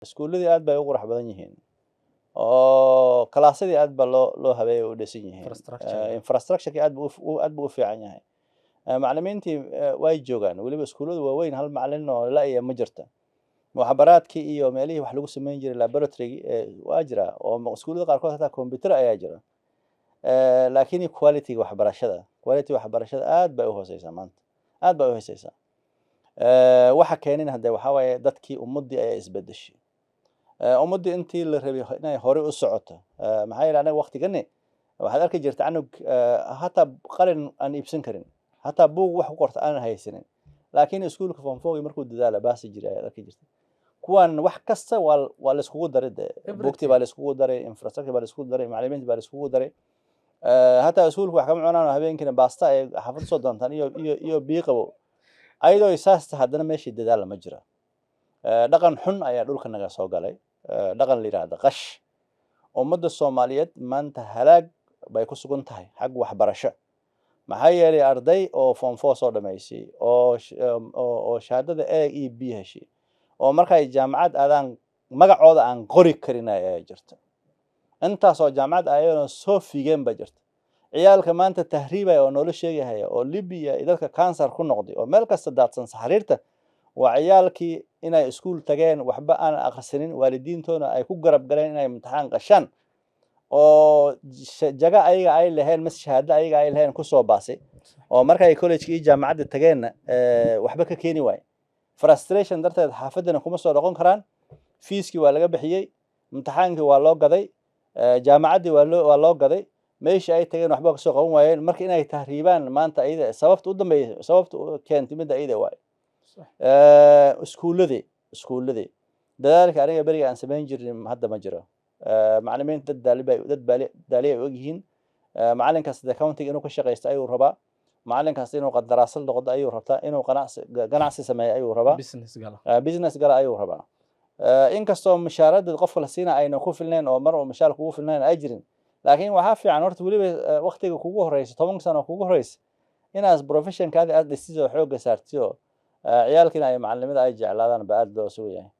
iskuuladii aad bay u qurux badan yihiin oo kalaasadii aad ba loo habeeyay u dhisan yihiin infrastructure aad buu u fiican yahay macallimiintii way joogaan waliba iskuuladu waaweyn hal macallin oo la iyo ma jirta muxaabaraadkii iyo meelihii wax lagu sameyn jiray laboratory waa jira oo iskuulada qaarkood hataa computer ayaa jira laakiin quality waxbarashada aad bay u hooseysaa maanta aad bay u hooseysaa waxa keenin hadda waxa waaye dadkii ummadii ay isbedeshay ummadii intii la rabay inay hore u socoto maxay ilaahay waqtigani waxaad arki jirtay anug hatta qalin aan iibsan karin hatta buug wax ku qorta aan haysanin laakiin iskuulka form 4 markuu dadaala baasi jiray aad arki jirtay kuwan wax kasta waa la iskugu daray buugtii baa la iskugu daray infrastructure baa la iskugu daray macallimiinta baa la iskugu daray hatta iskuulku wax kama cunaan habeenkina baasta ay xafad soo doontaan iyo biiqabo ayadoo isaasta haddana meeshii dadaal ma jira dhaqan xun ayaa dhulka naga soo galay dhaqan la yiraahdo qash ummadda Soomaaliyeed maanta halaag bay ku sugan tahay xag waxbarasho maxaa yeelay arday oo form 4 soo dhameysay oo shahaadada A iyo B heshay oo markay jaamacad aadaan magacooda aan qori karin ay jirto intaas oo jaamacad ayayna soo fiigeen ba jirto ciyaalka maanta tahriibay oo nolol sheegaya oo Libya idalka cancer ku noqday oo meel kasta daadsan xariirta waa ciyaalkii inay iskuul tageen waxba aan akhrisanin waalidiintoona ay ku garab galeen inay imtixaan qashan oo jaga ayaga ay lahayn mas shahaada ayaga ay lahayn ku soo baasay oo markay college-kii jaamacadda tageen waxba ka keeni waay frustration darteed xaafadana kuma soo dhaqon karaan feeski waa laga bixiyay imtixaankii waa loo gaday jaamacaddii waa loo gaday meeshii ay tageen waxba ka soo qaban waayeen markii inay tahriibaan maanta ayada sababta u dambeeyay sababta keentay mid ayada waay iskuuladii dadaalka aniga bariga aan sameyn jirin hadda ma jiro macallimiinta dad daali ay og yihiin macallinkaas accounting inuu ka shaqeysto ayuu rabaa macallinkaas inuu qadaraasad noqdo ayuu rabtaa inuu ganacsi sameeyo ayuu rabaa business gala ayuu rabaa inkastoo mushaarada qofka la siina ayna ku filneen oo mar oo mushaar kugu filneen ay jirin laakiin waxa fiican horta waliba waqtiga kugu horeysa 10 sano kugu horeysa inaas profession kaadi aad dhisiso xoog saartiyo ciyaalkina ay macallimada ay jeclaadaan ba aad loo soo yahay